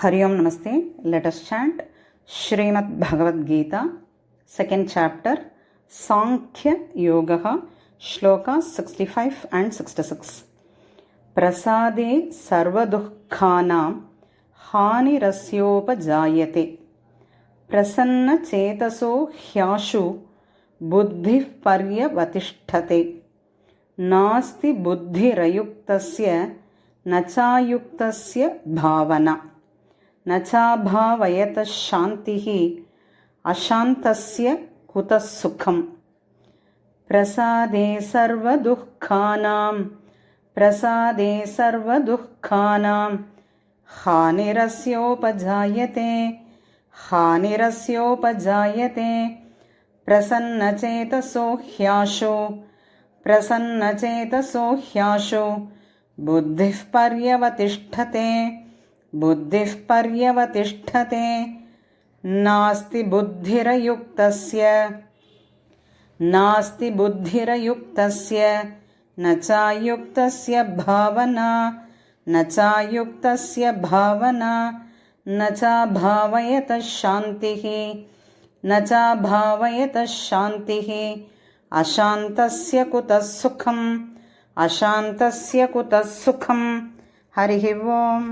Hari Om Namaste. Let us chant Srimad Bhagavad Gita, second chapter, Sankhya Yoga, Shloka 65 and 66. Prasade sarvadukhanam hanirasyopajayate prasanna chetaso hyashu buddhi paryavatishthate nasti buddhirayuktasya nachayuktasya bhavana నచాభావయత శాంతిః అశాంతస్య కుతః సుఖం ప్రసాదే సర్వదుఃఖానాం హానిరస్యోపజాయతే ప్రసన్నచేతసో హ్యాశో బుద్ధిః పర్యవతిష్ఠతే నాస్తి బుద్ధిరయుక్తస్య నచాయుక్తస్య భావనా నచాభావయత శాంతిః అశాంతస్య కుతః సుఖం హరి ఓం.